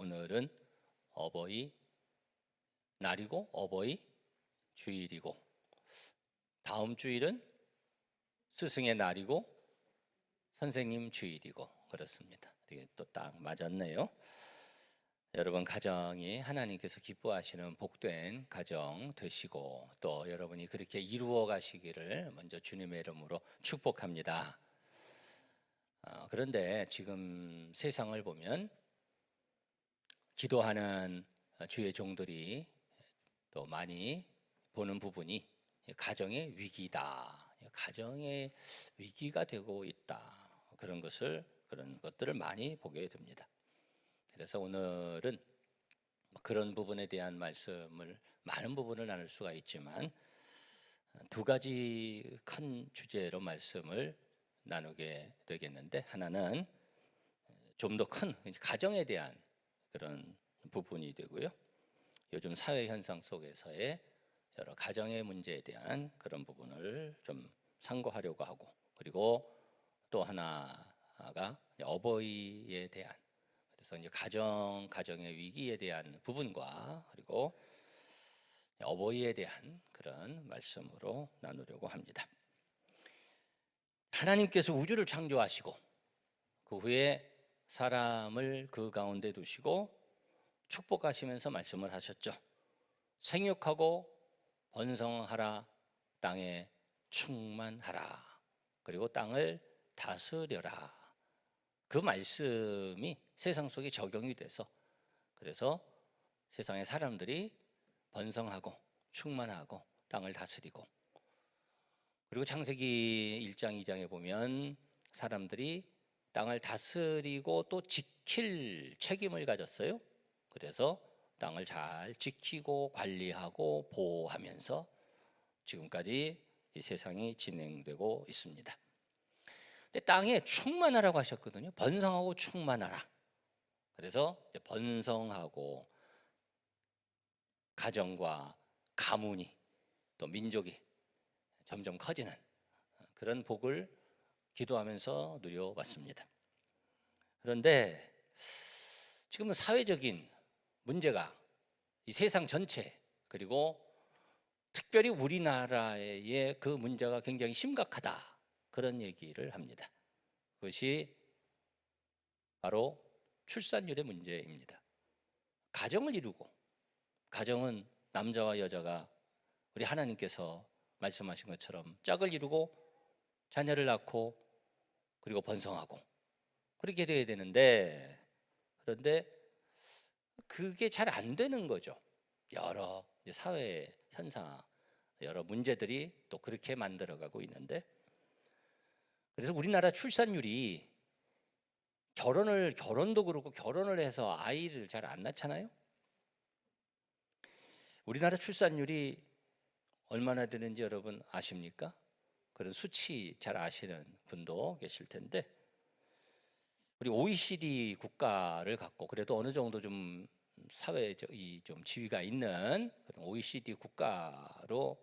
오늘은 어버이 날이고 어버이 주일이고 다음 주일은 스승의 날이고 선생님 주일이고 그렇습니다. 되게 또 딱 맞았네요. 여러분 가정이 하나님께서 기뻐하시는 복된 가정 되시고 또 여러분이 그렇게 이루어 가시기를 먼저 주님의 이름으로 축복합니다. 그런데 지금 세상을 보면 기도하는 주의 종들이 또 많이 보는 부분이 가정의 위기다. 가정의 위기가 되고 있다. 그런 것들을 많이 보게 됩니다. 그래서 오늘은 그런 부분에 대한 말씀을 많은 부분을 나눌 수가 있지만 두 가지 큰 주제로 말씀을 나누게 되겠는데 하나는 좀 더 큰 가정에 대한 그런 부분이 되고요. 요즘 사회 현상 속에서의 여러 가정의 문제에 대한 그런 부분을 좀 상고하려고 하고 그리고 또 하나가 어버이에 대한 그래서 이제 가정의 위기에 대한 부분과 그리고 어버이에 대한 그런 말씀으로 나누려고 합니다. 하나님께서 우주를 창조하시고 그 후에 사람을 그 가운데 두시고 축복하시면서 말씀을 하셨죠. 생육하고 번성하라, 땅에 충만하라, 그리고 땅을 다스려라. 그 말씀이 세상 속에 적용이 돼서 그래서 세상의 사람들이 번성하고 충만하고 땅을 다스리고 그리고 창세기 1장 2장에 보면 사람들이 땅을 다스리고 또 지킬 책임을 가졌어요. 그래서 땅을 잘 지키고 관리하고 보호하면서 지금까지 이 세상이 진행되고 있습니다. 근데 땅에 충만하라고 하셨거든요. 번성하고 충만하라. 그래서 이제 번성하고 가정과 가문이 또 민족이 점점 커지는 그런 복을 기도하면서 누려왔습니다. 그런데 지금은 사회적인 문제가 이 세상 전체 그리고 특별히 우리나라의 그 문제가 굉장히 심각하다 그런 얘기를 합니다. 그것이 바로 출산율의 문제입니다. 가정을 이루고 가정은 남자와 여자가 우리 하나님께서 말씀하신 것처럼 짝을 이루고 자녀를 낳고 그리고 번성하고 그렇게 돼야 되는데 그런데 그게 잘 안 되는 거죠. 여러 사회 현상, 여러 문제들이 또 그렇게 만들어가고 있는데 그래서 우리나라 출산율이 결혼도 그렇고 결혼을 해서 아이를 잘 안 낳잖아요. 우리나라 출산율이 얼마나 되는지 여러분 아십니까? 그런 수치 잘 아시는 분도 계실 텐데 우리 OECD 국가를 갖고 그래도 어느 정도 좀 사회적이 좀 지위가 있는 그런 OECD 국가로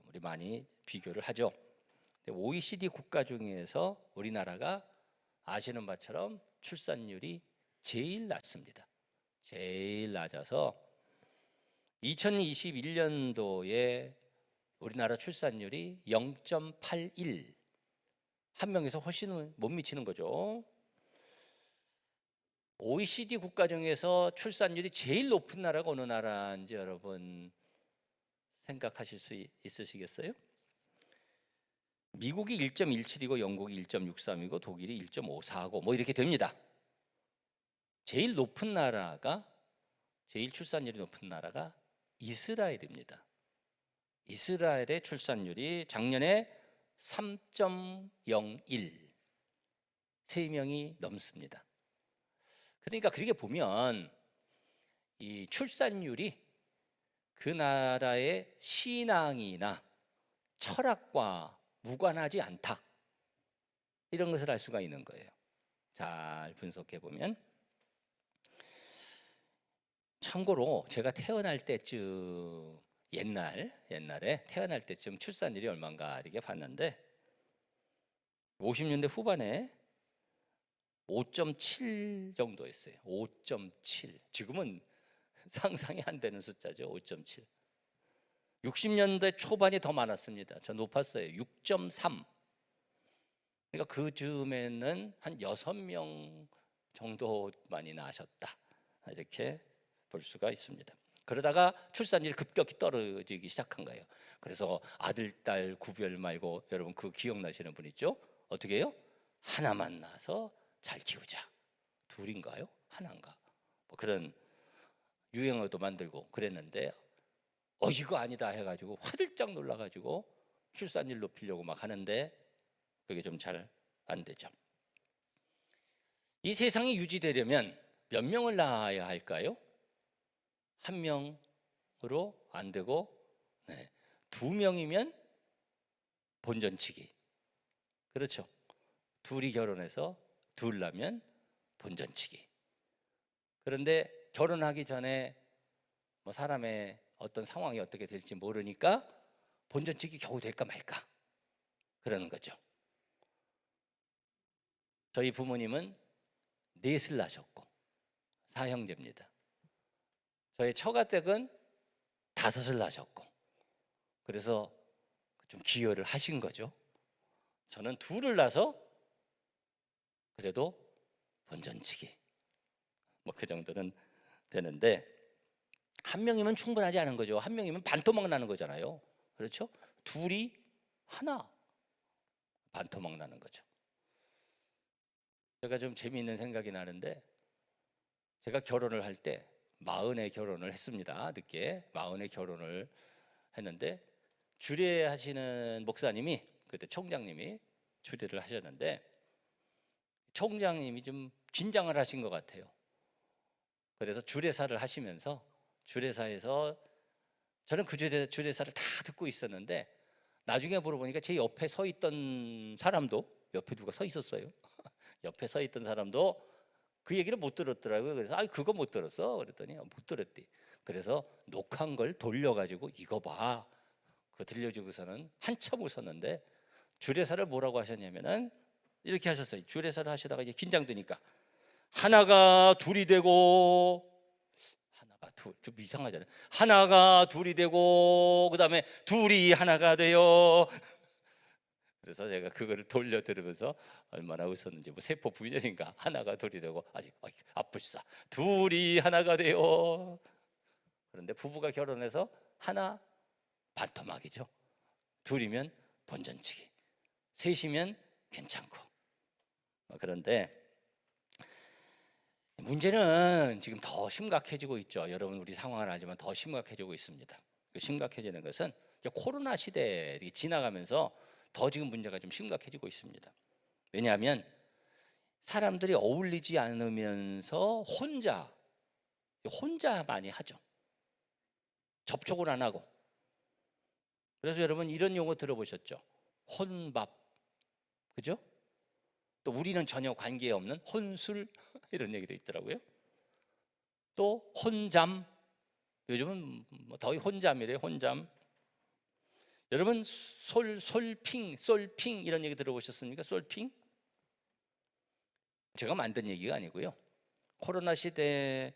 우리 많이 비교를 하죠. OECD 국가 중에서 우리나라가 아시는 바처럼 출산율이 제일 낮습니다. 제일 낮아서 2021년도에 우리나라 출산율이 0.81 한 명에서 훨씬 못 미치는 거죠. OECD 국가 중에서 출산율이 제일 높은 나라가 어느 나라인지 여러분 생각하실 수 있으시겠어요? 미국이 1.17이고 영국이 1.63이고 독일이 1.54고 뭐 이렇게 됩니다. 제일 높은 나라가 제일 출산율이 높은 나라가 이스라엘입니다. 이스라엘의 출산율이 작년에 3.01 3명이 넘습니다. 그러니까 그렇게 보면 이 출산율이 그 나라의 신앙이나 철학과 무관하지 않다. 이런 것을 알 수가 있는 거예요. 잘 분석해 보면 참고로 제가 태어날 때쯤 옛날에 태어날 때쯤 출산율이 얼마인가 이렇게 봤는데 50년대 후반에 5.7 정도였어요. 5.7. 지금은 상상이 안 되는 숫자죠. 5.7. 60년대 초반이 더 많았습니다. 저 높았어요. 6.3. 그러니까 그 즈음에는 한 6명 정도만이 나셨다. 이렇게 볼 수가 있습니다. 그러다가 출산율이 급격히 떨어지기 시작한 거예요. 그래서 아들, 딸 구별 말고 여러분 그 기억나시는 분 있죠? 어떻게 해요? 하나만 낳아서 잘 키우자. 둘인가요? 하나인가? 뭐 그런 유행어도 만들고 그랬는데 이거 아니다 해가지고 화들짝 놀라가지고 출산율 높이려고 막 하는데 그게 좀 잘 안 되죠. 이 세상이 유지되려면 몇 명을 낳아야 할까요? 한 명으로 안 되고 두 명이면 본전치기. 그렇죠. 둘이 결혼해서 둘 낳으면 본전치기. 그런데 결혼하기 전에 뭐 사람의 어떤 상황이 어떻게 될지 모르니까 본전치기 겨우 될까 말까 그러는 거죠. 저희 부모님은 넷을 낳으셨고 사형제입니다. 저희 처가댁은 5을 낳으셨고 그래서 좀 기여를 하신 거죠. 저는 2을 낳아서 그래도 본전치기 뭐 그 정도는 되는데 한 명이면 충분하지 않은 거죠. 한 명이면 반토막 나는 거잖아요. 그렇죠? 둘이 하나 반토막 나는 거죠. 제가 좀 재미있는 생각이 나는데 제가 결혼을 할 때 40에 결혼을 했습니다. 늦게 40에 결혼을 했는데 주례하시는 목사님이 그때 총장님이 주례를 하셨는데 총장님이 좀 긴장을 하신 것 같아요. 그래서 주례사를 하시면서 주례사에서 저는 그 주례사를 다 듣고 있었는데 나중에 물어보니까 제 옆에 서 있던 사람도 옆에 누가 서 있었어요. 옆에 서 있던 사람도 그 얘기를 못 들었더라고요. 그래서 그거 못 들었어 그랬더니 못 들었대. 그래서 녹화한 걸 돌려가지고 이거 봐. 그거 들려주고서는 한참 웃었는데 주례사를 뭐라고 하셨냐면은 이렇게 하셨어요. 주례사를 하시다가 이제 긴장되니까 하나가 둘이 되고 하나가 좀 이상하잖아요. 하나가 둘이 되고 그다음에 둘이 하나가 돼요. 그래서 제가 그거를 돌려 들으면서 얼마나 웃었는지 뭐 세포 분열인가 하나가 둘이 되고 아직 아플싸 둘이 하나가 돼요. 그런데 부부가 결혼해서 하나 반토막이죠. 둘이면 본전치기, 셋이면 괜찮고. 그런데 문제는 지금 더 심각해지고 있죠. 여러분 우리 상황을 알지만 더 심각해지고 있습니다. 심각해지는 것은 코로나 시대에 지나가면서 더 지금 문제가 좀 심각해지고 있습니다. 왜냐하면 사람들이 어울리지 않으면서 혼자 많이 하죠. 접촉을 안 하고. 그래서 여러분 이런 용어 들어보셨죠? 혼밥, 그죠? 또 우리는 전혀 관계없는 혼술 이런 얘기도 있더라고요. 또 혼잠, 요즘은 더 혼잠이래요. 혼잠. 여러분 솔핑 이런 얘기 들어보셨습니까? 솔핑? 제가 만든 얘기가 아니고요. 코로나 시대에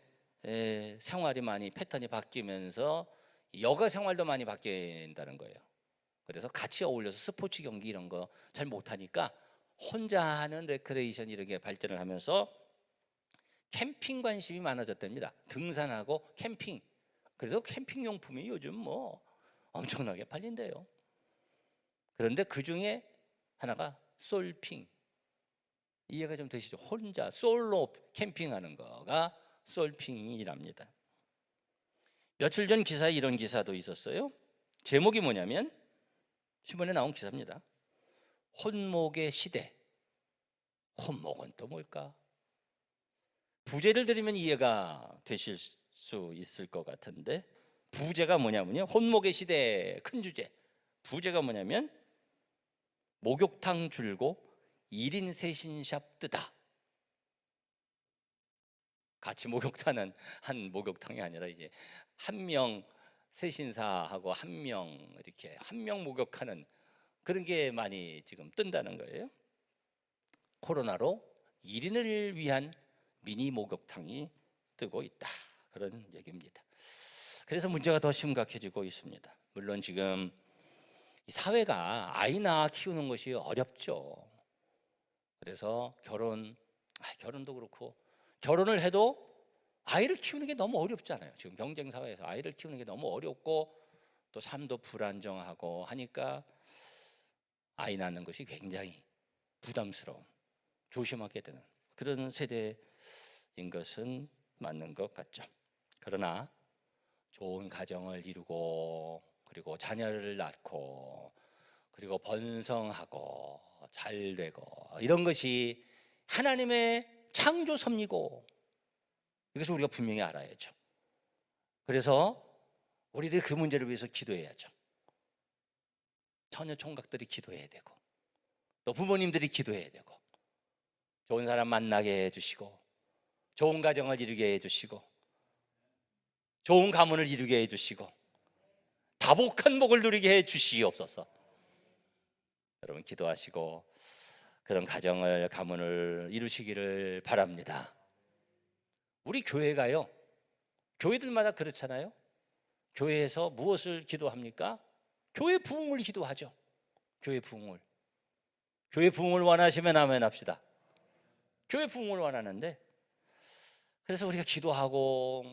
생활이 많이 패턴이 바뀌면서 여가 생활도 많이 바뀐다는 거예요. 그래서 같이 어울려서 스포츠 경기 이런 거 잘 못하니까 혼자 하는 레크레이션 이런 게 발전을 하면서 캠핑 관심이 많아졌답니다. 등산하고 캠핑. 그래서 캠핑 용품이 요즘 뭐 엄청나게 팔린대요. 그런데 그 중에 하나가 솔핑. 이해가 좀 되시죠? 혼자 솔로 캠핑하는 거가 솔핑이랍니다. 며칠 전 기사에 이런 기사도 있었어요. 제목이 뭐냐면 신문에 나온 기사입니다. 혼목의 시대. 혼목은 또 뭘까? 부제를 들으면 이해가 되실 수 있을 것 같은데 부제가 뭐냐면요. 혼목의 시대 큰 주제. 부제가 뭐냐면 목욕탕 줄고 1인 세신샵 뜨다. 같이 목욕탕은 한 목욕탕이 아니라 이제 한 명 세신사하고 한 명 이렇게 한 명 목욕하는 그런 게 많이 지금 뜬다는 거예요. 코로나로 1인을 위한 미니 목욕탕이 뜨고 있다. 그런 얘기입니다. 그래서 문제가 더 심각해지고 있습니다. 물론 지금 이 사회가 아이 낳아 키우는 것이 어렵죠. 그래서 결혼도 그렇고 결혼을 해도 아이를 키우는 게 너무 어렵잖아요. 지금 경쟁 사회에서 아이를 키우는 게 너무 어렵고 또 삶도 불안정하고 하니까 아이 낳는 것이 굉장히 부담스러운, 조심하게 되는 그런 세대인 것은 맞는 것 같죠. 그러나 좋은 가정을 이루고 그리고 자녀를 낳고 그리고 번성하고 잘 되고 이런 것이 하나님의 창조 섭리고 이것을 우리가 분명히 알아야죠. 그래서 우리들이 그 문제를 위해서 기도해야죠. 처녀 총각들이 기도해야 되고 또 부모님들이 기도해야 되고 좋은 사람 만나게 해주시고 좋은 가정을 이루게 해주시고 좋은 가문을 이루게 해주시고 다복한 복을 누리게 해주시옵소서. 여러분 기도하시고 그런 가정을 가문을 이루시기를 바랍니다. 우리 교회가요, 교회들마다 그렇잖아요. 교회에서 무엇을 기도합니까? 교회 부흥을 기도하죠. 교회 부흥을 원하시면 아멘 합시다. 교회 부흥을 원하는데 그래서 우리가 기도하고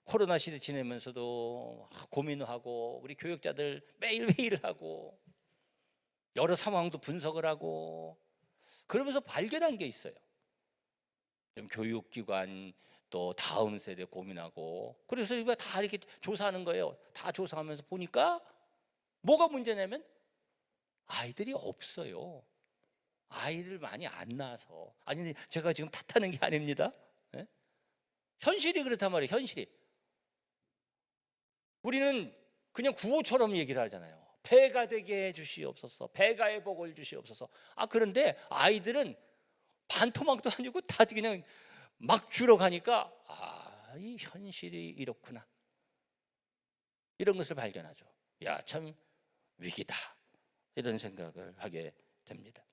코로나 시대 지내면서도 고민하고 우리 교육자들 매일매일 하고 여러 상황도 분석을 하고 그러면서 발견한 게 있어요. 좀 교육기관 또 다음 세대 고민하고 그래서 이거 다 이렇게 조사하는 거예요. 다 조사하면서 보니까 뭐가 문제냐면 아이들이 없어요. 아이를 많이 안 낳아서. 아니 제가 지금 탓하는 게 아닙니다. 네? 현실이 그렇단 말이에요. 현실이. 우리는 그냥 구호처럼 얘기를 하잖아요. 배가 되게 해주시옵소서. 배가의 복을 주시옵소서. 그런데 아이들은 반토막도 아니고 다 그냥 막 줄어가니까 이 현실이 이렇구나. 이런 것을 발견하죠. 야, 참 위기다. 이런 생각을 하게 됩니다.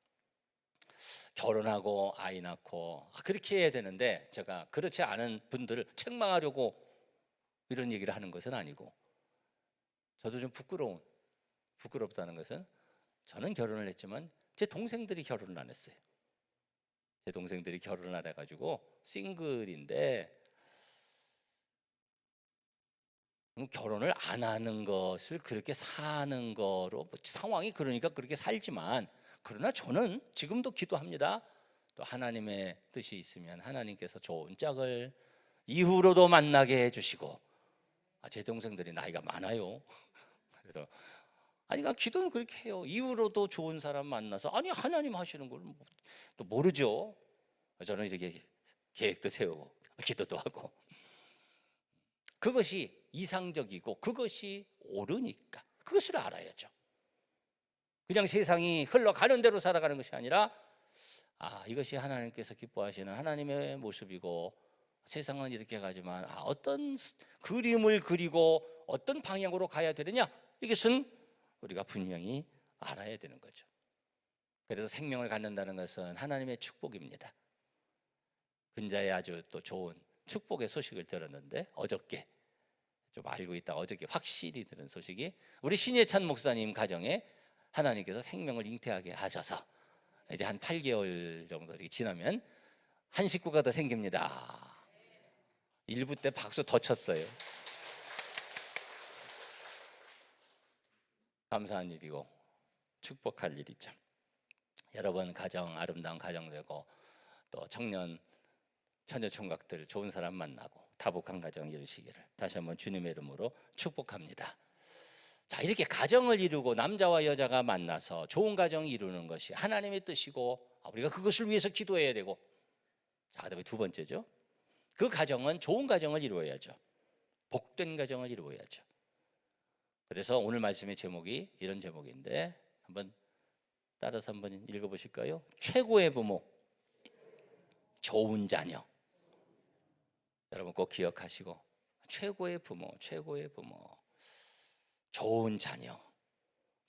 결혼하고 아이 낳고 그렇게 해야 되는데 제가 그렇지 않은 분들을 책망하려고 이런 얘기를 하는 것은 아니고 저도 좀 부끄럽다는 것은 저는 결혼을 했지만 제 동생들이 결혼을 안 했어요. 제 동생들이 결혼을 안 해가지고 싱글인데 결혼을 안 하는 것을 그렇게 사는 거로 상황이 그러니까 그렇게 살지만 그러나 저는 지금도 기도합니다. 또 하나님의 뜻이 있으면 하나님께서 좋은 짝을 이후로도 만나게 해주시고 제 동생들이 나이가 많아요. 그래서 그냥 기도는 그렇게 해요. 이후로도 좋은 사람 만나서 하나님 하시는 걸 또 모르죠. 저는 이렇게 계획도 세우고 기도도 하고 그것이 이상적이고 그것이 옳으니까 그것을 알아야죠. 그냥 세상이 흘러가는 대로 살아가는 것이 아니라 이것이 하나님께서 기뻐하시는 하나님의 모습이고 세상은 이렇게 가지만 어떤 그림을 그리고 어떤 방향으로 가야 되느냐 이것은 우리가 분명히 알아야 되는 거죠. 그래서 생명을 갖는다는 것은 하나님의 축복입니다. 근자에 아주 또 좋은 축복의 소식을 들었는데 어저께 좀 알고 있다 어저께 확실히 들은 소식이 우리 신예찬 목사님 가정에 하나님께서 생명을 잉태하게 하셔서 이제 한 8개월 정도 지나면 한 식구가 더 생깁니다. 일부 때 박수 더 쳤어요. 감사한 일이고 축복할 일이죠. 여러분 가정 아름다운 가정 되고 또 처녀 총각들 좋은 사람 만나고 다복한 가정 이루시기를 다시 한번 주님의 이름으로 축복합니다. 자, 이렇게 가정을 이루고 남자와 여자가 만나서 좋은 가정 이루는 것이 하나님의 뜻이고 우리가 그것을 위해서 기도해야 되고 자, 그다음에 두 번째죠. 그 가정은 좋은 가정을 이루어야죠. 복된 가정을 이루어야죠. 그래서 오늘 말씀의 제목이 이런 제목인데 한번 따라서 한번 읽어보실까요? 최고의 부모, 좋은 자녀. 여러분 꼭 기억하시고 최고의 부모, 좋은 자녀,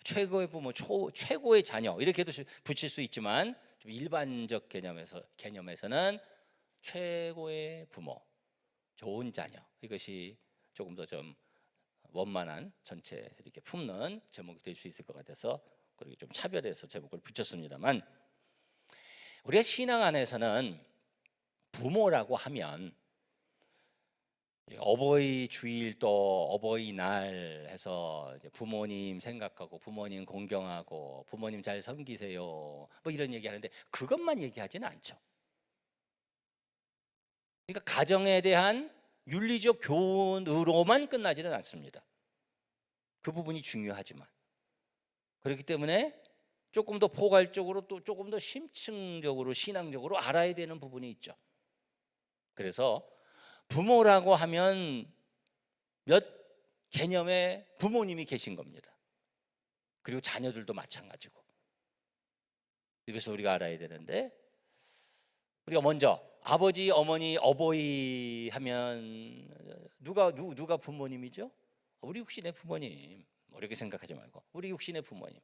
최고의 부모, 최고의 자녀 이렇게도 붙일 수 있지만 좀 일반적 개념에서는 최고의 부모, 좋은 자녀, 이것이 조금 더 좀 원만한 전체 이렇게 품는 제목이 될 수 있을 것 같아서 그렇게 좀 차별해서 제목을 붙였습니다만, 우리가 신앙 안에서는 부모라고 하면 어버이 주일 또 어버이날 해서 이제 부모님 생각하고 부모님 공경하고 부모님 잘 섬기세요 뭐 이런 얘기하는데, 그것만 얘기하지는 않죠. 그러니까 가정에 대한 윤리적 교훈으로만 끝나지는 않습니다. 그 부분이 중요하지만, 그렇기 때문에 조금 더 포괄적으로 또 조금 더 심층적으로 신앙적으로 알아야 되는 부분이 있죠. 그래서 부모라고 하면 몇 개념의 부모님이 계신 겁니다. 그리고 자녀들도 마찬가지고. 이것을 우리가 알아야 되는데, 우리가 먼저 아버지, 어머니, 어버이 하면 누가 부모님이죠? 우리 육신의 부모님. 어렵게 생각하지 말고 우리 육신의 부모님.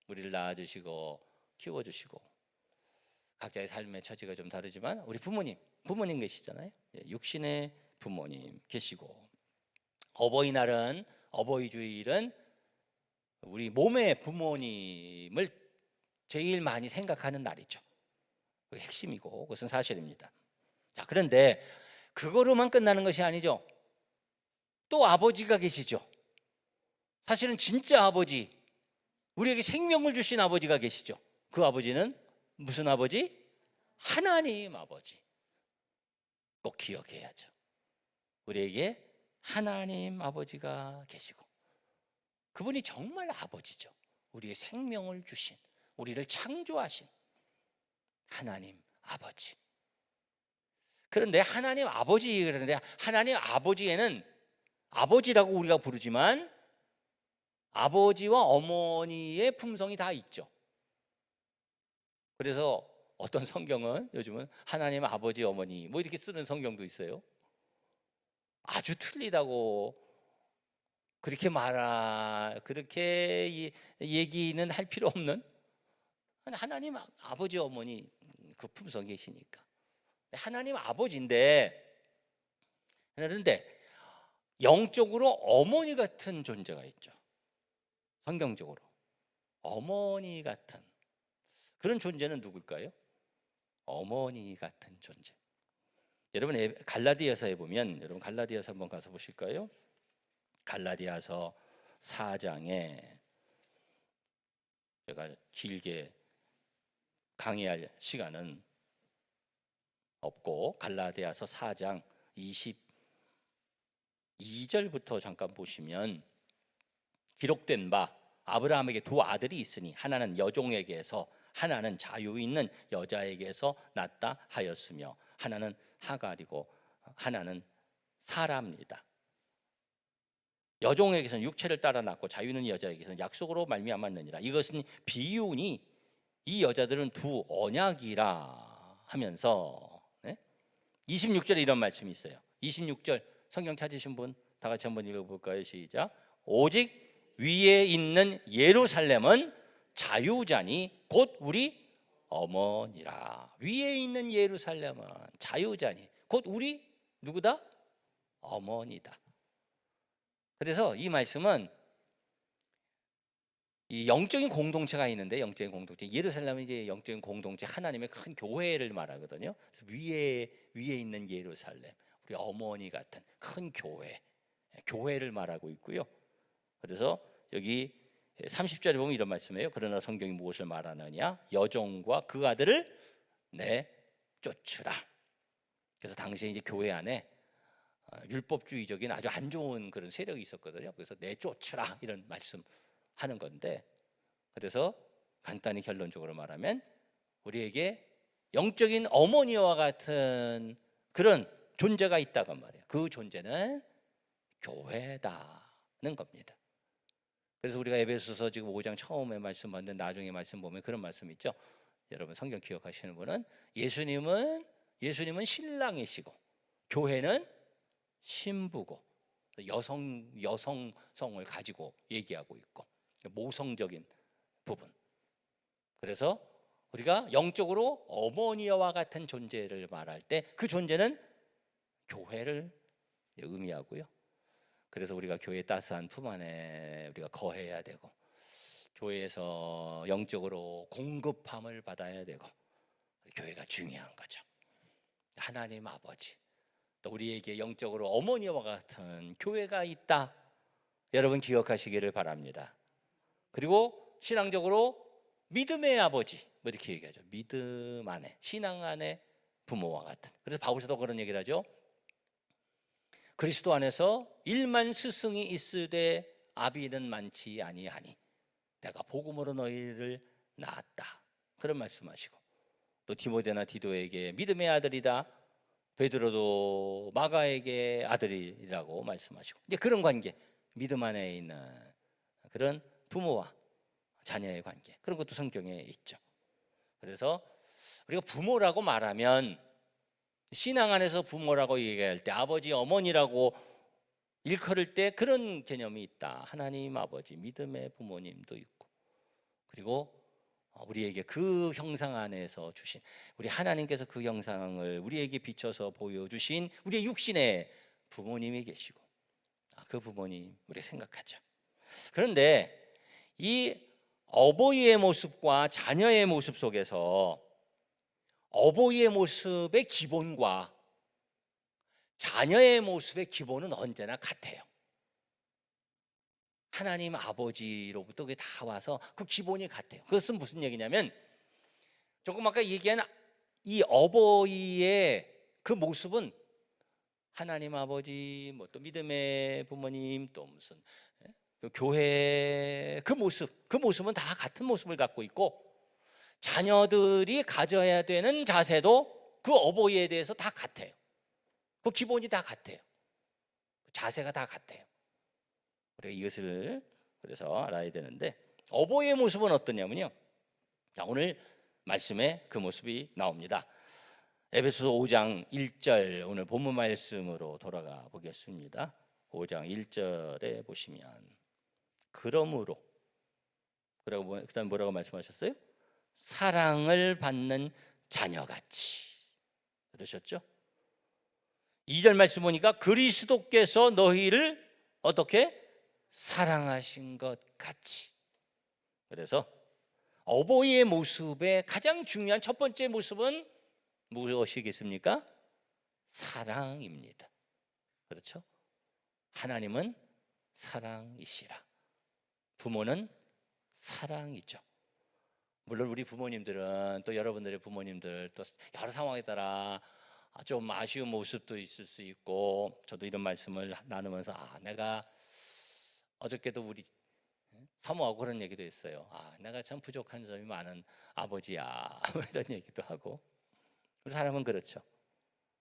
우리를 낳아주시고 키워주시고, 각자의 삶의 처지가 좀 다르지만 우리 부모님 계시잖아요. 육신의 부모님 계시고, 어버이날은, 어버이 주일은 우리 몸의 부모님을 제일 많이 생각하는 날이죠. 그게 핵심이고 그것은 사실입니다. 자, 그런데 그거로만 끝나는 것이 아니죠. 또 아버지가 계시죠. 사실은 진짜 아버지, 우리에게 생명을 주신 아버지가 계시죠. 그 아버지는 무슨 아버지? 하나님 아버지. 꼭 기억해야죠. 우리에게 하나님 아버지가 계시고, 그분이 정말 아버지죠. 우리의 생명을 주신, 우리를 창조하신 하나님 아버지. 그런데 하나님 아버지, 그런데 하나님 아버지에는, 아버지라고 우리가 부르지만 아버지와 어머니의 품성이 다 있죠. 그래서 어떤 성경은 요즘은 하나님 아버지 어머니 뭐 이렇게 쓰는 성경도 있어요. 아주 틀리다고 그렇게 얘기는 할 필요 없는, 하나님 아버지 어머니 그 품성이 계시니까 하나님 아버지인데, 그런데 영적으로 어머니 같은 존재가 있죠. 성경적으로 어머니 같은 그런 존재는 누굴까요? 어머니 같은 존재. 여러분 갈라디아서에 보면, 여러분 갈라디아서 한번 가서 보실까요? 갈라디아서 4장에, 제가 길게 강의할 시간은 없고 갈라디아서 4장 22절부터 잠깐 보시면, 기록된 바 아브라함에게 두 아들이 있으니 하나는 여종에게서 하나는 자유 있는 여자에게서 났다 하였으며 하나는 하갈이고 하나는 사라입니다. 여종에게서는 육체를 따라 낳고 자유 있는 여자에게서는 약속으로 말미암았느니라. 이것은 비유니 이 여자들은 두 언약이라 하면서, 26절에 이런 말씀이 있어요. 26절 성경 찾으신 분 다 같이 한번 읽어볼까요? 시작. 오직 위에 있는 예루살렘은 자유자니 곧 우리 어머니라. 위에 있는 예루살렘은 자유자니 곧 우리 누구다? 어머니다. 그래서 이 말씀은 이 영적인 공동체가 있는데, 영적인 공동체, 예루살렘은 이제 영적인 공동체, 하나님의 큰 교회를 말하거든요. 그래서 위에 있는 예루살렘, 우리 어머니 같은 큰 교회를 말하고 있고요. 그래서 여기 30절에 보면 이런 말씀이에요. 그러나 성경이 무엇을 말하느냐? 여종과 그 아들을 내쫓으라. 그래서 당시에 이제 교회 안에 율법주의적인 아주 안 좋은 그런 세력이 있었거든요. 그래서 내쫓으라 이런 말씀하는 건데, 그래서 간단히 결론적으로 말하면 우리에게 영적인 어머니와 같은 그런 존재가 있다고 말이에요. 그 존재는 교회다는 겁니다. 그래서 우리가 에베소서 지금 5장 처음에 말씀 봤는데 나중에 말씀 보면 그런 말씀 있죠. 여러분 성경 기억하시는 분은 예수님은 신랑이시고 교회는 신부고, 여성성을 가지고 얘기하고 있고 모성적인 부분. 그래서 우리가 영적으로 어머니와 같은 존재를 말할 때 그 존재는 교회를 의미하고요. 그래서 우리가 교회 따스한 품 안에 우리가 거해야 되고, 교회에서 영적으로 공급함을 받아야 되고, 교회가 중요한 거죠. 하나님 아버지, 또 우리에게 영적으로 어머니와 같은 교회가 있다, 여러분 기억하시기를 바랍니다. 그리고 신앙적으로 믿음의 아버지, 뭐 이렇게 얘기하죠. 믿음 안에, 신앙 안에 부모와 같은. 그래서 바울서도 그런 얘기를 하죠. 그리스도 안에서 일만 스승이 있으되 아비는 많지 아니하니 내가 복음으로 너희를 낳았다, 그런 말씀하시고, 또 디모데나 디도에게 믿음의 아들이다, 베드로도 마가에게 아들이라고 말씀하시고, 이제 그런 관계, 믿음 안에 있는 그런 부모와 자녀의 관계, 그런 것도 성경에 있죠. 그래서 우리가 부모라고 말하면, 신앙 안에서 부모라고 얘기할 때, 아버지 어머니라고 일컬을 때 그런 개념이 있다. 하나님 아버지, 믿음의 부모님도 있고, 그리고 우리에게 그 형상 안에서 주신, 우리 하나님께서 그 형상을 우리에게 비춰서 보여주신 우리의 육신의 부모님이 계시고, 그 부모님 우리 생각하죠. 그런데 이 어버이의 모습과 자녀의 모습 속에서 어버이의 모습의 기본과 자녀의 모습의 기본은 언제나 같아요. 하나님 아버지로부터 그게 다 와서 그 기본이 같아요. 그것은 무슨 얘기냐면, 조금 아까 얘기한 이 어버이의 그 모습은 하나님 아버지, 뭐 또 믿음의 부모님, 또 무슨 그 교회 그 모습은 다 같은 모습을 갖고 있고, 자녀들이 가져야 되는 자세도 그 어버이에 대해서 다 같아요. 그 기본이 다 같아요. 자세가 다 같아요. 우리가 이것을 그래서 알아야 되는데, 어버이의 모습은 어떠냐면요, 자, 오늘 말씀에 그 모습이 나옵니다. 에베소서 5장 1절, 오늘 본문 말씀으로 돌아가 보겠습니다. 5장 1절에 보시면, 그러므로, 그다음 뭐라고 말씀하셨어요? 사랑을 받는 자녀같이, 그러셨죠? 2절 말씀 보니까 그리스도께서 너희를 어떻게 사랑하신 것 같이. 그래서 어버이의 모습의 가장 중요한 첫 번째 모습은 무엇이겠습니까? 사랑입니다. 그렇죠? 하나님은 사랑이시라. 부모는 사랑이죠. 물론 우리 부모님들은, 또 여러분들의 부모님들, 또 여러 상황에 따라 좀 아쉬운 모습도 있을 수 있고, 저도 이런 말씀을 나누면서 내가 어저께도 우리 사모하고 그런 얘기도 했어요. 내가 참 부족한 점이 많은 아버지야, 이런 얘기도 하고. 사람은 그렇죠.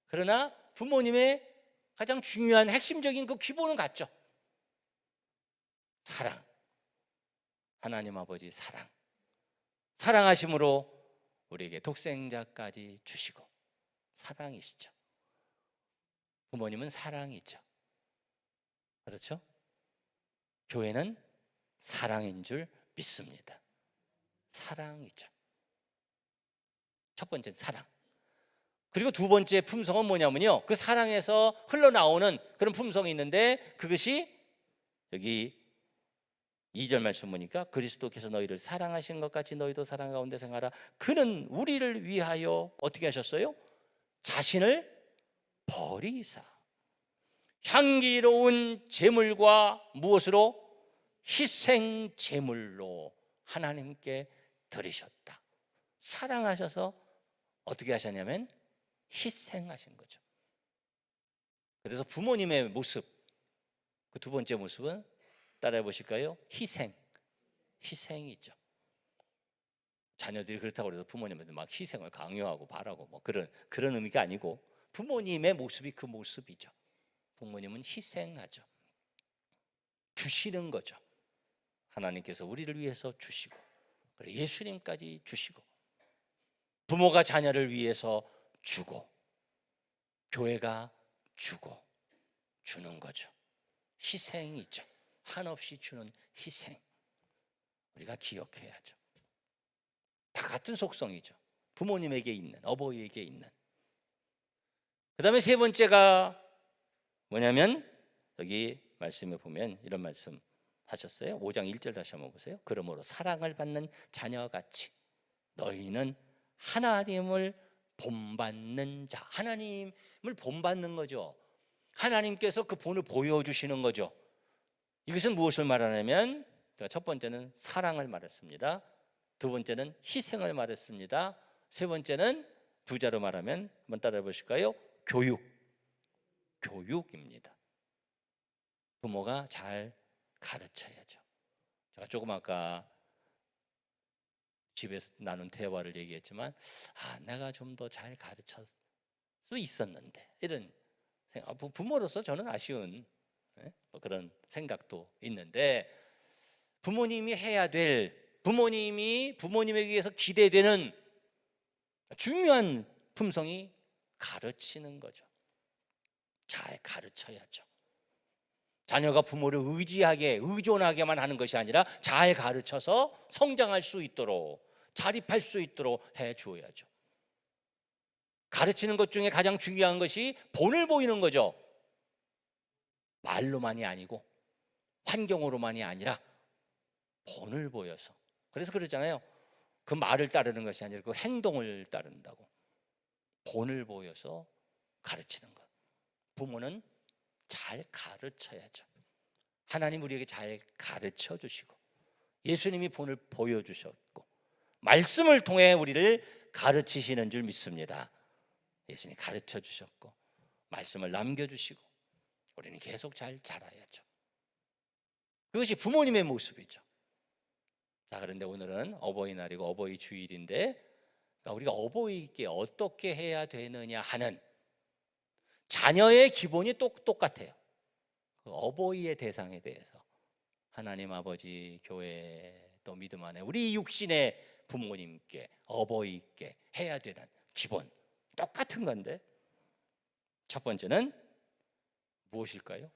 그러나 부모님의 가장 중요한 핵심적인 그 기본은 같죠. 사랑. 하나님 아버지 사랑. 사랑하심으로 우리에게 독생자까지 주시고, 사랑이시죠. 부모님은 사랑이죠. 그렇죠? 교회는 사랑인 줄 믿습니다. 사랑이죠. 첫 번째 사랑. 그리고 두 번째 품성은 뭐냐면요, 그 사랑에서 흘러나오는 그런 품성이 있는데, 그것이 여기 2절 말씀 보니까 그리스도께서 너희를 사랑하신 것 같이 너희도 사랑 가운데 생활하라. 그는 우리를 위하여 어떻게 하셨어요? 자신을 버리사 향기로운 제물과 무엇으로? 희생 제물로 하나님께 드리셨다. 사랑하셔서 어떻게 하셨냐면 희생하신 거죠. 그래서 부모님의 모습, 그 두 번째 모습은 따라해 보실까요? 희생이죠. 자녀들이 그렇다고 해서 부모님한테 막 희생을 강요하고 바라고 뭐 그런 의미가 아니고, 부모님의 모습이 그 모습이죠. 부모님은 희생하죠. 주시는 거죠. 하나님께서 우리를 위해서 주시고, 예수님까지 주시고, 부모가 자녀를 위해서 주고, 교회가 주고, 주는 거죠. 희생이죠. 한없이 주는 희생. 우리가 기억해야죠. 다 같은 속성이죠. 부모님에게 있는, 어버이에게 있는. 그 다음에 세 번째가 뭐냐면 여기 말씀에 보면 이런 말씀 하셨어요. 5장 1절 다시 한번 보세요. 그러므로 사랑을 받는 자녀같이 너희는 하나님을 본받는 자. 하나님을 본받는 거죠. 하나님께서 그 본을 보여주시는 거죠. 이것은 무엇을 말하냐면 첫 번째는 사랑을 말했습니다. 두 번째는 희생을 말했습니다. 세 번째는 두 자로 말하면 한번 따라해 보실까요? 교육입니다. 부모가 잘 가르쳐야죠. 제가 조금 아까 집에서 나눈 대화를 얘기했지만 내가 좀 더 잘 가르칠 수 있었는데 이런 생각, 부모로서 저는 아쉬운 그런 생각도 있는데 부모님이 해야 될, 부모님에게 의해서 기대되는 중요한 품성이 가르치는 거죠. 잘 가르쳐야죠. 자녀가 부모를 의존하게만 하는 것이 아니라 잘 가르쳐서 성장할 수 있도록, 자립할 수 있도록 해주어야죠. 가르치는 것 중에 가장 중요한 것이 본을 보이는 거죠. 말로만이 아니고 환경으로만이 아니라 본을 보여서. 그래서 그러잖아요. 그 말을 따르는 것이 아니라 그 행동을 따른다고. 본을 보여서 가르치는 것. 부모는 잘 가르쳐야죠. 하나님 우리에게 잘 가르쳐 주시고 예수님이 본을 보여주셨고 말씀을 통해 우리를 가르치시는 줄 믿습니다. 예수님이 가르쳐 주셨고 말씀을 남겨주시고 우리는 계속 잘 자라야죠. 그것이 부모님의 모습이죠. 자, 그런데 오늘은 어버이날이고 어버이 주일인데 우리가 어버이께 어떻게 해야 되느냐 하는 자녀의 기본이 똑같아요. 그 어버이의 대상에 대해서 하나님 아버지, 교회, 또 믿음 안에 우리 육신의 부모님께, 어버이께 해야 되는 기본 똑같은 건데 첫 번째는 무엇일까요?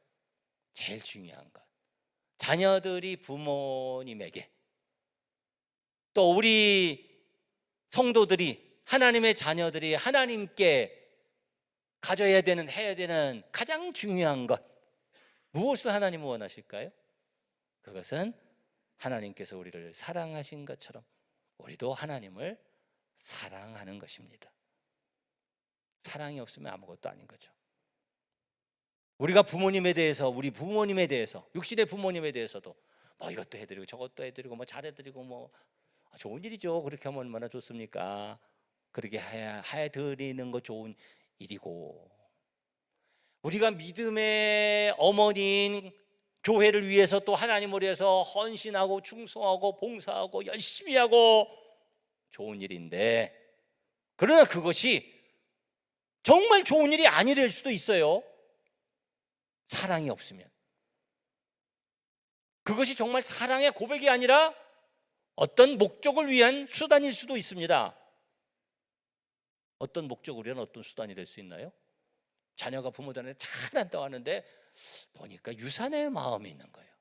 제일 중요한 것, 자녀들이 부모님에게 또 우리 성도들이, 하나님의 자녀들이 하나님께 가져야 되는, 해야 되는 가장 중요한 것, 무엇을 하나님은 원하실까요? 그것은 하나님께서 우리를 사랑하신 것처럼 우리도 하나님을 사랑하는 것입니다. 사랑이 없으면 아무것도 아닌 거죠. 우리가 부모님에 대해서, 우리 부모님에 대해서, 육신의 부모님에 대해서도 이것도 해드리고 저것도 해드리고 잘해드리고 좋은 일이죠. 그렇게 하면 얼마나 좋습니까? 그렇게 해드리는 거 좋은 일이고, 우리가 믿음의 어머니인 교회를 위해서 또 하나님을 위해서 헌신하고 충성하고 봉사하고 열심히 하고 좋은 일인데, 그러나 그것이 정말 좋은 일이 아니 될 수도 있어요. 사랑이 없으면. 그것이 정말 사랑의 고백이 아니라 어떤 목적을 위한 수단일 수도 있습니다. 어떤 목적을 위한 어떤 수단이 될 수 있나요? 자녀가 부모들한테 잘한다고 하는데 보니까 유산의 마음이 있는 거예요.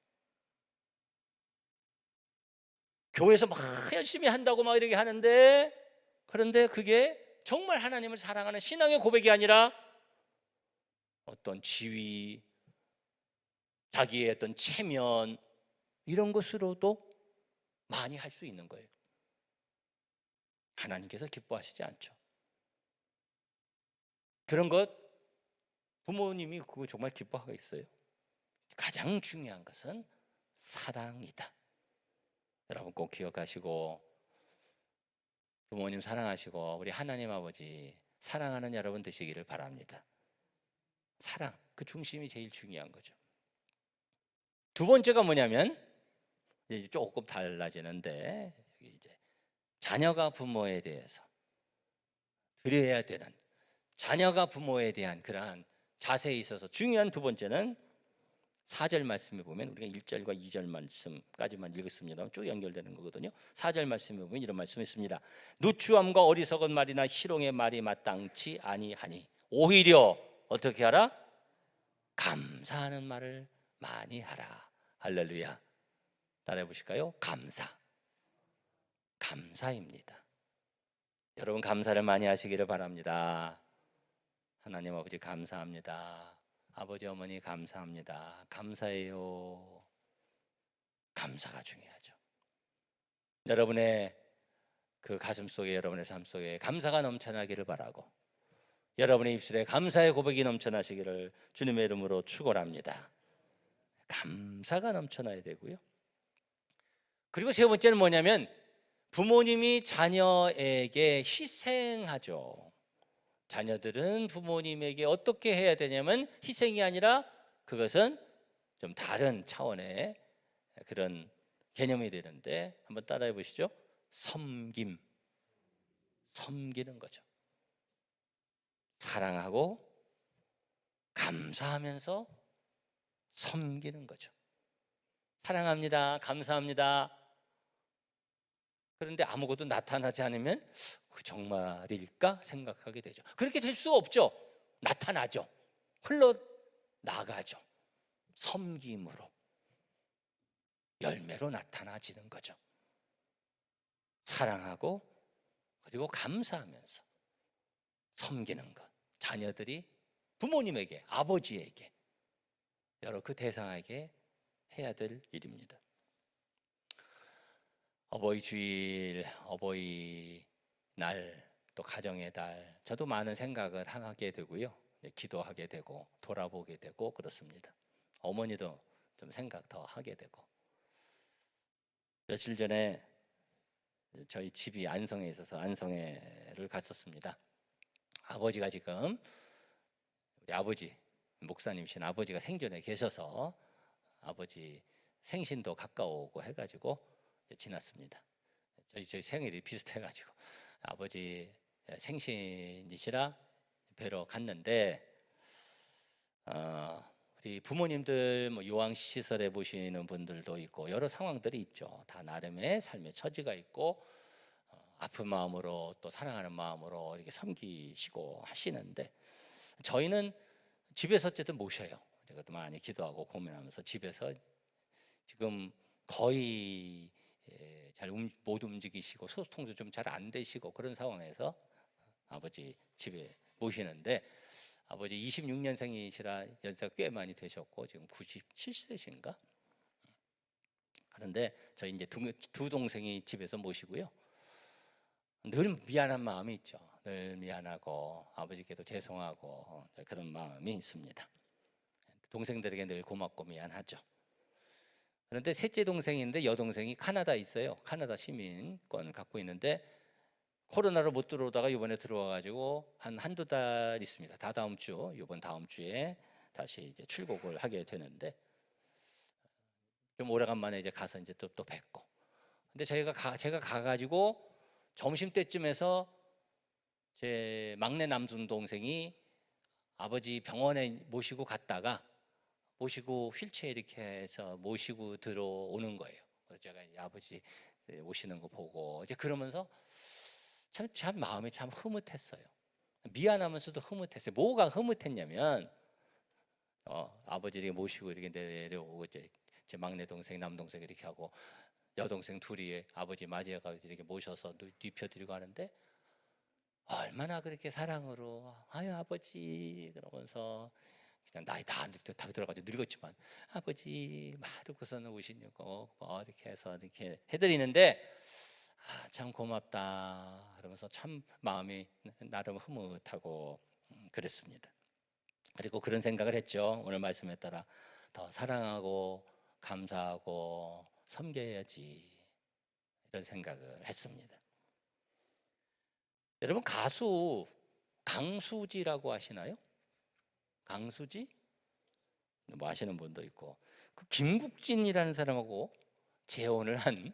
교회에서 열심히 한다고 이렇게 하는데, 그런데 그게 정말 하나님을 사랑하는 신앙의 고백이 아니라 어떤 지위, 자기의 어떤 체면, 이런 것으로도 많이 할 수 있는 거예요. 하나님께서 기뻐하시지 않죠. 그런 것 부모님이 그거 정말 기뻐하겠어요? 가장 중요한 것은 사랑이다. 여러분 꼭 기억하시고 부모님 사랑하시고 우리 하나님 아버지 사랑하는 여러분 되시기를 바랍니다. 사랑, 그 중심이 제일 중요한 거죠. 두 번째가 뭐냐면 이제 조금 달라지는데, 이제 자녀가 부모에 대해서 드려야 되는, 자녀가 부모에 대한 그러한 자세에 있어서 중요한 두 번째는 4절 말씀에 보면 우리가 1절과 2절 말씀까지만 읽었습니다. 쭉 연결되는 거거든요. 4절 말씀에 보면 이런 말씀이 있습니다. 누추함과 어리석은 말이나 희롱의 말이 마땅치 아니하니 오히려 어떻게 하라? 감사하는 말을 많이 하라. 할렐루야. 따라해 보실까요? 감사입니다. 여러분 감사를 많이 하시기를 바랍니다. 하나님 아버지 감사합니다. 아버지 어머니 감사합니다. 감사해요. 감사가 중요하죠. 여러분의 그 가슴 속에, 여러분의 삶 속에 감사가 넘쳐나기를 바라고, 여러분의 입술에 감사의 고백이 넘쳐나시기를 주님의 이름으로 축원합니다. 감사가 넘쳐나야 되고요. 그리고 세 번째는 뭐냐면 부모님이 자녀에게 희생하죠. 자녀들은 부모님에게 어떻게 해야 되냐면 희생이 아니라 그것은 좀 다른 차원의 그런 개념이 되는데, 한번 따라해 보시죠. 섬김. 섬기는 거죠. 사랑하고 감사하면서 섬기는 거죠. 사랑합니다. 감사합니다. 그런데 아무것도 나타나지 않으면 그 정말일까 생각하게 되죠. 그렇게 될 수가 없죠. 나타나죠. 흘러나가죠. 섬김으로, 열매로 나타나지는 거죠. 사랑하고 그리고 감사하면서 섬기는 것. 자녀들이 부모님에게, 아버지에게, 여러 그 대상에게 해야 될 일입니다. 어버이 주일, 어버이 날, 또 가정의 달, 저도 많은 생각을 하게 되고요. 기도하게 되고 돌아보게 되고 그렇습니다. 어머니도 좀 생각 더 하게 되고. 며칠 전에 저희 집이 안성에 있어서 안성회를 갔었습니다. 아버지가 지금, 우리 아버지 목사님이신 아버지가 생전에 계셔서 아버지 생신도 가까우고 해가지고 지났습니다. 저희 생일이 비슷해가지고 아버지 생신이시라 뵈러 갔는데, 우리 부모님들 뭐 요양 시설에 보시는 분들도 있고 여러 상황들이 있죠. 다 나름의 삶의 처지가 있고 아픈 마음으로 또 사랑하는 마음으로 이렇게 섬기시고 하시는데, 저희는 집에서 어쨌든 모셔요. 제가 또 많이 기도하고 고민하면서 집에서 지금 거의 잘 못 움직이시고 소통도 좀 잘 안 되시고 그런 상황에서 아버지 집에 모시는데, 아버지 26년생이시라 연세가 꽤 많이 되셨고 지금 97세신가? 그런데 저희 이제 두 동생이 집에서 모시고요. 늘 미안한 마음이 있죠. 늘 미안하고 아버지께도 죄송하고 그런 마음이 있습니다. 동생들에게 늘 고맙고 미안하죠. 그런데 셋째 동생인데 여동생이 카나다에 있어요. 카나다 시민권을 갖고 있는데 코로나로 못 들어오다가 이번에 들어와가지고 한두 달 있습니다. 다다음 주, 이번 다음 주에 다시 이제 출국을 하게 되는데, 좀 오래간만에 이제 가서 이제 또 뵙고. 근데 제가 가가지고 점심 때쯤에서 제 막내 남순 동생이 아버지 병원에 모시고 갔다가 모시고 휠체어 이렇게 해서 모시고 들어오는 거예요. 그래서 제가 이제 아버지 오시는 거 보고 이제 그러면서 참 마음이 참 흐뭇했어요. 미안하면서도 흐뭇했어요. 뭐가 흐뭇했냐면 아버지를 모시고 이렇게 내려오고 제 막내 동생, 남동생 이렇게 하고 여동생 둘이 아버지 맞이해가 이렇게 모셔서 눕혀드리고 하는데, 얼마나 그렇게 사랑으로 아유 아버지 그러면서 그냥 나이 다 들어가지고 늙었지만 아버지 막 이러고서는 오시냐고 이렇게 해서 이렇게 해드리는데, 참 고맙다 그러면서 참 마음이 나름 흐뭇하고 그랬습니다. 그리고 그런 생각을 했죠. 오늘 말씀에 따라 더 사랑하고 감사하고 섬겨야지, 이런 생각을 했습니다. 여러분 가수 강수지라고 아시나요? 강수지? 뭐 아시는 분도 있고, 그 김국진이라는 사람하고 재혼을 한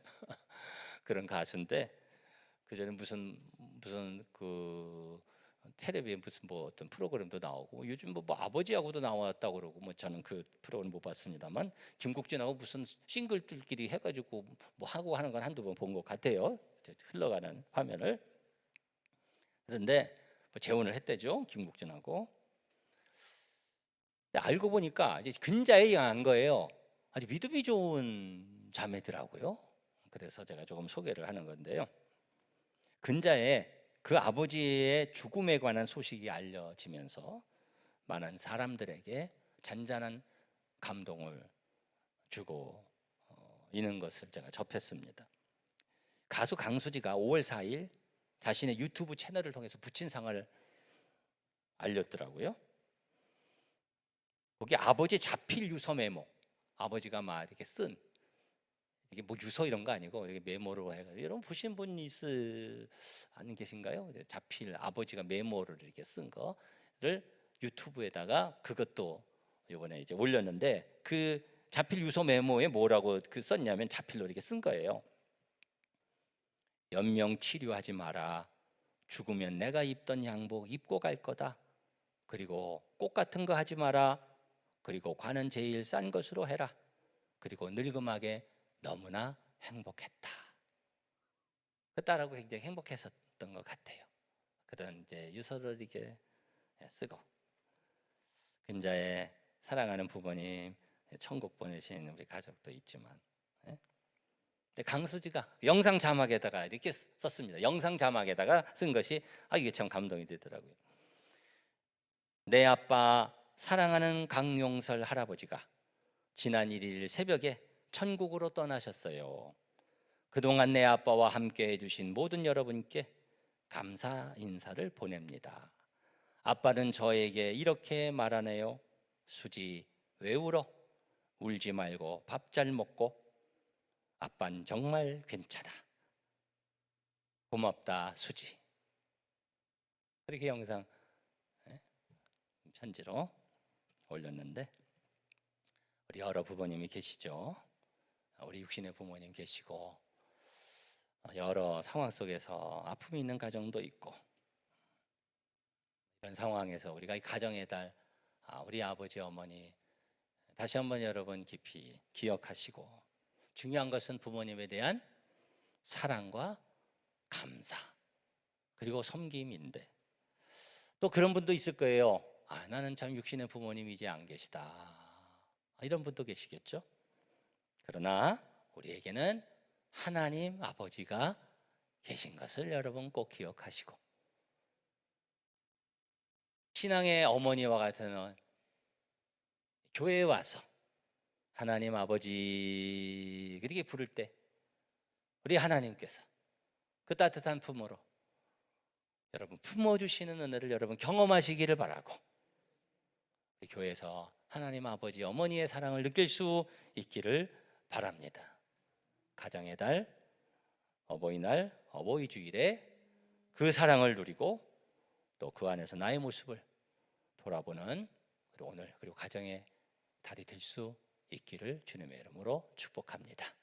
그런 가수인데, 그 전에 무슨 그 텔레비에 무슨 뭐 어떤 프로그램도 나오고 요즘 뭐 아버지하고도 나왔다고 그러고, 뭐 저는 그 프로그램 못 봤습니다만 김국진하고 무슨 싱글들끼리 해가지고 뭐 하고 하는 건 한두 번 본 것 같아요. 흘러가는 화면을. 그런데 뭐 재혼을 했대죠, 김국진하고. 알고 보니까 이제 근자에 의한 거예요. 아주 믿음이 좋은 자매더라고요. 그래서 제가 조금 소개를 하는 건데요. 근자에 그 아버지의 죽음에 관한 소식이 알려지면서 많은 사람들에게 잔잔한 감동을 주고 있는 것을 제가 접했습니다. 가수 강수지가 5월 4일 자신의 유튜브 채널을 통해서 부친상을 알렸더라고요. 거기 아버지 자필 유서 메모, 아버지가 막 이렇게 쓴, 이게 뭐 유서 이런 거 아니고 이렇게 메모로 해가지고, 여러분 보신 분 안 계신가요? 자필 아버지가 메모를 이렇게 쓴 거를 유튜브에다가 그것도 이번에 이제 올렸는데, 그 자필 유서 메모에 뭐라고 썼냐면, 자필로 이렇게 쓴 거예요. 연명 치료하지 마라. 죽으면 내가 입던 양복 입고 갈 거다. 그리고 꽃 같은 거 하지 마라. 그리고 관은 제일 싼 것으로 해라. 그리고 늙음하게 너무나 행복했다. 그 딸하고 굉장히 행복했었던 것 같아요. 그런 이제 유서를 이렇게 쓰고, 근자의 사랑하는 부모님, 천국 보내신 우리 가족도 있지만, 강수지가 영상 자막에다가 이렇게 썼습니다. 영상 자막에다가 쓴 것이 이게 참 감동이 되더라고요. 내 아빠 사랑하는 강용설 할아버지가 지난 1일 새벽에 천국으로 떠나셨어요. 그동안 내 아빠와 함께 해주신 모든 여러분께 감사 인사를 보냅니다. 아빠는 저에게 이렇게 말하네요. 수지, 왜 울어? 울지 말고 밥 잘 먹고. 아빠는 정말 괜찮아. 고맙다, 수지. 그렇게 영상 편지로 올렸는데, 우리 여러 부모님이 계시죠. 우리 육신의 부모님 계시고, 여러 상황 속에서 아픔이 있는 가정도 있고, 이런 상황에서 우리가 이 가정의 달, 우리 아버지 어머니 다시 한번 여러분 깊이 기억하시고, 중요한 것은 부모님에 대한 사랑과 감사, 그리고 섬김인데, 또 그런 분도 있을 거예요. 나는 참 육신의 부모님이 이제 안 계시다, 이런 분도 계시겠죠. 그러나 우리에게는 하나님 아버지가 계신 것을 여러분 꼭 기억하시고, 신앙의 어머니와 같은 교회에 와서 하나님 아버지 그렇게 부를 때, 우리 하나님께서 그 따뜻한 품으로 여러분 품어주시는 은혜를 여러분 경험하시기를 바라고, 우리 교회에서 하나님 아버지 어머니의 사랑을 느낄 수 있기를 바랍니다. 가정의 달, 어버이날, 어버이주일에 그 사랑을 누리고, 또 그 안에서 나의 모습을 돌아보는 오늘, 그리고 가정의 달이 될 수 있기를 주님의 이름으로 축복합니다.